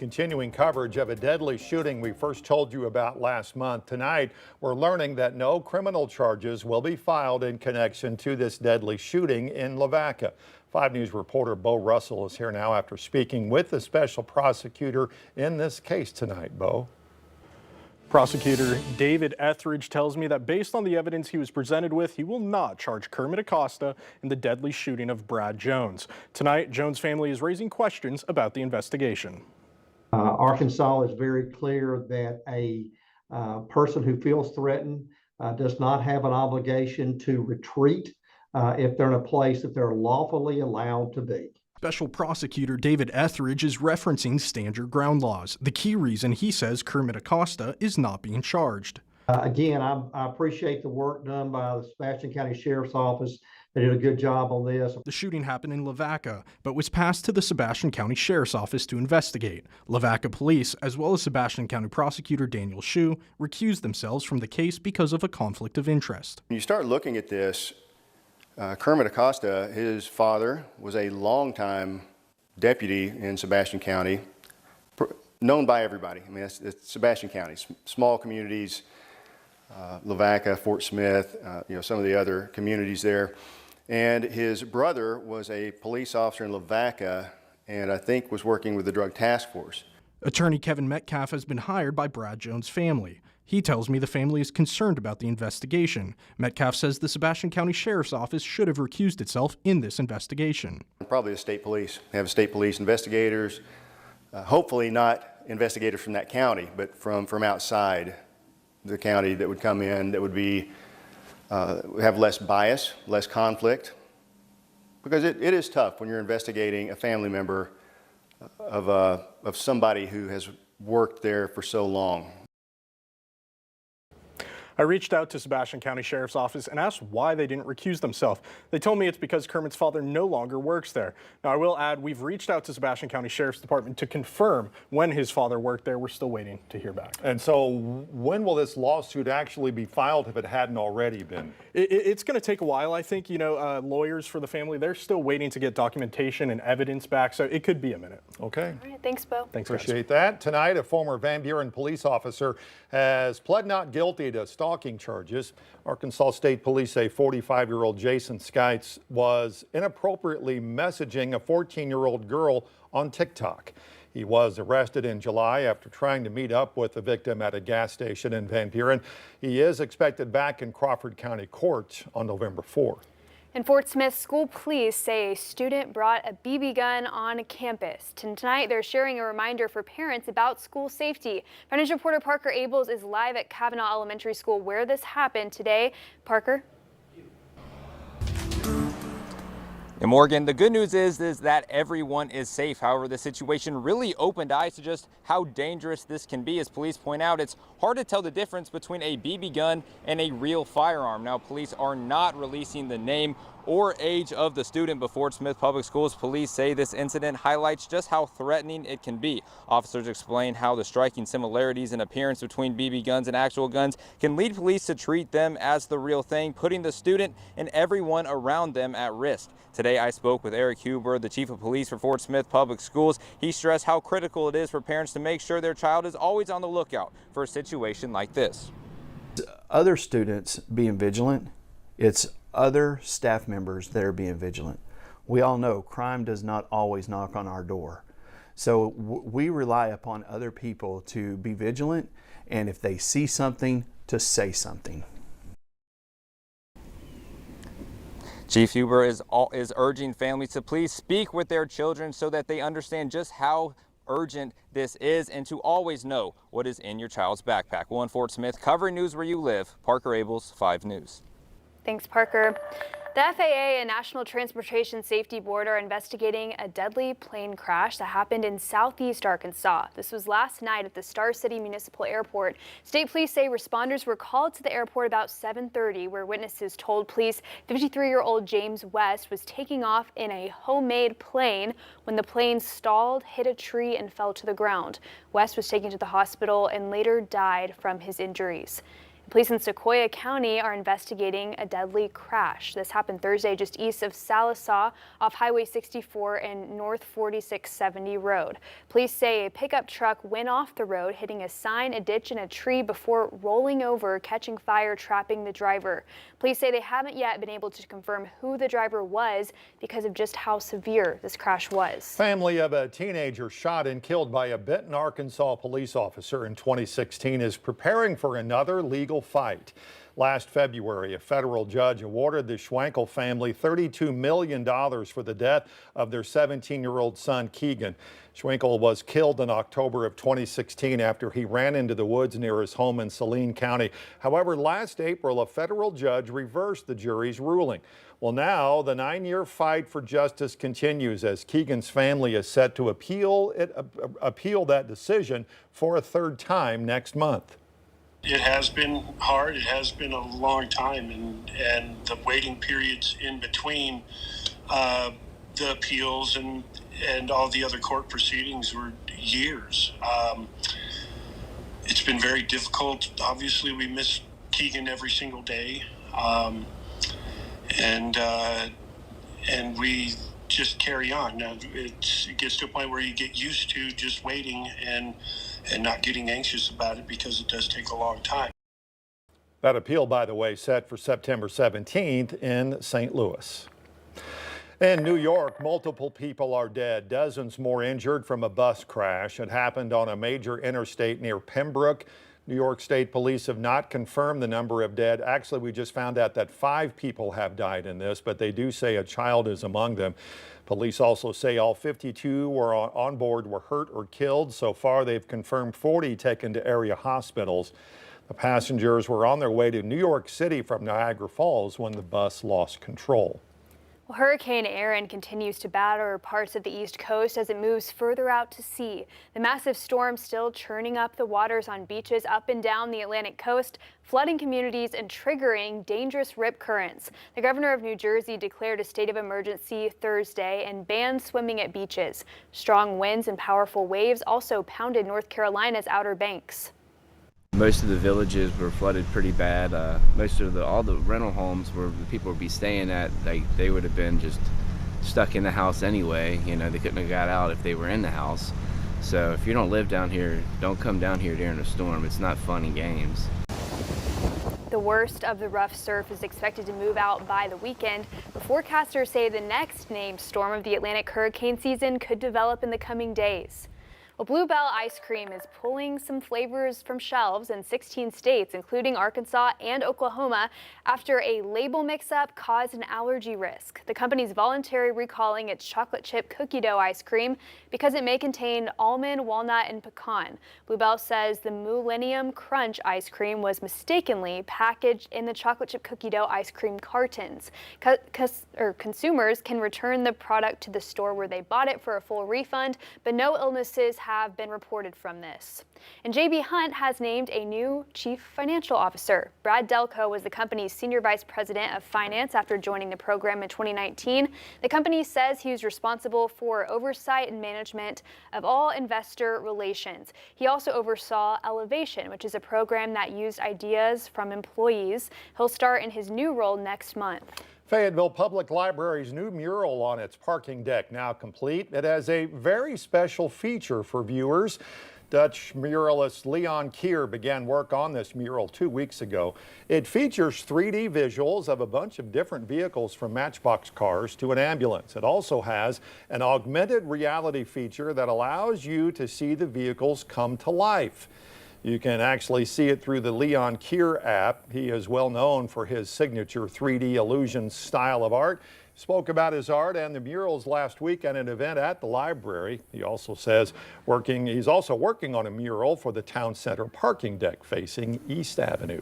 continuing coverage of a deadly shooting we first told you about last month. Tonight, we're learning that no criminal charges will be filed in connection to this deadly shooting in Lavaca. 5 News reporter Bo Russell is here now after speaking with the special prosecutor in this case tonight. Bo. Prosecutor David Etheridge tells me that based on the evidence he was presented with, he will not charge Kermit Acosta in the deadly shooting of Brad Jones. Tonight, Jones' family is raising questions about the investigation. Arkansas is very clear that a person who feels threatened does not have an obligation to retreat if they're in a place that they're lawfully allowed to be. Special Prosecutor David Etheridge is referencing stand your ground laws, the key reason he says Kermit Acosta is not being charged. Again, I appreciate the work done by the Sebastian County Sheriff's Office. They did a good job on this. The shooting happened in Lavaca, but was passed to the Sebastian County Sheriff's Office to investigate. Lavaca police, as well as Sebastian County Prosecutor Daniel Shu, recused themselves from the case because of a conflict of interest. When you start looking at this, Kermit Acosta, his father, was a longtime deputy in Sebastian County, known by everybody. I mean, it's Sebastian County, small communities, Lavaca, Fort Smith, some of the other communities there. And his brother was a police officer in Lavaca and I think was working with the Drug Task Force. Attorney Kevin Metcalf has been hired by Brad Jones' family. He tells me the family is concerned about the investigation. Metcalf says the Sebastian County Sheriff's Office should have recused itself in this investigation. Probably the state police. They have state police investigators, hopefully not investigators from that county, but from outside the county that would come in that would be have less bias, less conflict, because it is tough when you're investigating a family member of somebody who has worked there for so long. I reached out to Sebastian County Sheriff's Office and asked why they didn't recuse themselves. They told me it's because Kermit's father no longer works there. Now, I will add, we've reached out to Sebastian County Sheriff's Department to confirm when his father worked there. We're still waiting to hear back. And so when will this lawsuit actually be filed if it hadn't already been? It's going to take a while, I think. Lawyers for the family, they're still waiting to get documentation and evidence back, so it could be a minute. Okay. All right, thanks, Bo. Thanks, Appreciate that. Tonight, a former Van Buren police officer has pled not guilty to stalking charges. Arkansas State Police say 45-year-old Jason Skites was inappropriately messaging a 14-year-old girl on TikTok. He was arrested in July after trying to meet up with the victim at a gas station in Van Buren. He is expected back in Crawford County Court on November 4th. In Fort Smith, school police say a student brought a BB gun on campus. Tonight, they're sharing a reminder for parents about school safety. News reporter Parker Abels is live at Kavanaugh Elementary School where this happened today. Parker? And Morgan, the good news is that everyone is safe. However, the situation really opened eyes to just how dangerous this can be. As police point out, it's hard to tell the difference between a BB gun and a real firearm. Now, police are not releasing the name or age of the student, but Fort Smith Public Schools police say this incident highlights just how threatening it can be. Officers explain how the striking similarities in appearance between BB guns and actual guns can lead police to treat them as the real thing, putting the student and everyone around them at risk. Today, I spoke with Eric Huber, the chief of police for Fort Smith Public Schools. He stressed how critical it is for parents to make sure their child is always on the lookout for a situation like this. Other students being vigilant, it's other staff members that are being vigilant. We all know crime does not always knock on our door. So we rely upon other people to be vigilant, and if they see something, to say something. Chief Huber is urging families to please speak with their children so that they understand just how urgent this is and to always know what is in your child's backpack. Well, in Fort Smith, covering news where you live, Parker Abels, 5 News. Thanks, Parker. The FAA and National Transportation Safety Board are investigating a deadly plane crash that happened in southeast Arkansas. This was last night at the Star City Municipal Airport. State police say responders were called to the airport about 7:30, where witnesses told police 53-year-old James West was taking off in a homemade plane when the plane stalled, hit a tree, and fell to the ground. West was taken to the hospital and later died from his injuries. Police in Sequoyah County are investigating a deadly crash. This happened Thursday just east of Sallisaw off Highway 64 and North 4670 Road. Police say a pickup truck went off the road, hitting a sign, a ditch, and a tree before rolling over, catching fire, trapping the driver. Police say they haven't yet been able to confirm who the driver was because of just how severe this crash was. Family of a teenager shot and killed by a Benton, Arkansas police officer in 2016 is preparing for another legal fight. Last February, a federal judge awarded the Schwenkel family $32 million for the death of their 17-year-old son, Keegan. Schwenkel was killed in October of 2016 after he ran into the woods near his home in Saline County. However, last April, a federal judge reversed the jury's ruling. Well, now the 9-year fight for justice continues as Keegan's family is set to appeal that decision for a third time next month. It has been hard. It has been a long time, and the waiting periods in between the appeals and all the other court proceedings were years. It's been very difficult. Obviously, we miss Keegan every single day, and we just carry on. Now, it gets to a point where you get used to just waiting and not getting anxious about it because it does take a long time. That appeal, by the way, set for September 17th in St. Louis. In New York, multiple people are dead, dozens more injured from a bus crash. It happened on a major interstate near Pembroke. New York State Police have not confirmed the number of dead. Actually, we just found out that 5 people have died in this, but they do say a child is among them. Police also say all 52 were on board were hurt or killed. So far, they've confirmed 40 taken to area hospitals. The passengers were on their way to New York City from Niagara Falls when the bus lost control. Well, Hurricane Erin continues to batter parts of the East Coast as it moves further out to sea. The massive storm still churning up the waters on beaches up and down the Atlantic coast, flooding communities and triggering dangerous rip currents. The governor of New Jersey declared a state of emergency Thursday and banned swimming at beaches. Strong winds and powerful waves also pounded North Carolina's Outer Banks. Most of the villages were flooded pretty bad. Most of all the rental homes where the people would be staying at, they would have been just stuck in the house anyway. You know, they couldn't have got out if they were in the house. So if you don't live down here, don't come down here during a storm. It's not fun and games. The worst of the rough surf is expected to move out by the weekend, but forecasters say the next named storm of the Atlantic hurricane season could develop in the coming days. Well, Bluebell ice cream is pulling some flavors from shelves in 16 states, including Arkansas and Oklahoma, after a label mix-up caused an allergy risk. The company's voluntarily recalling its chocolate chip cookie dough ice cream because it may contain almond, walnut, and pecan. Bluebell says the Millennium Crunch ice cream was mistakenly packaged in the chocolate chip cookie dough ice cream cartons. Consumers can return the product to the store where they bought it for a full refund, but no illnesses have been reported from this. And J.B. Hunt has named a new chief financial officer. Brad Delco was the company's senior vice president of finance after joining the program in 2019. The company says he was responsible for oversight and management of all investor relations. He also oversaw Elevation, which is a program that used ideas from employees. He'll start in his new role next month. Fayetteville Public Library's new mural on its parking deck now complete. It has a very special feature for viewers. Dutch muralist Leon Kier began work on this mural 2 weeks ago. It features 3D visuals of a bunch of different vehicles from Matchbox cars to an ambulance. It also has an augmented reality feature that allows you to see the vehicles come to life. You can actually see it through the Leon Kier app. He is well known for his signature 3D illusion style of art. He spoke about his art and the murals last week at an event at the library. He also says he's also working on a mural for the town center parking deck facing East Avenue.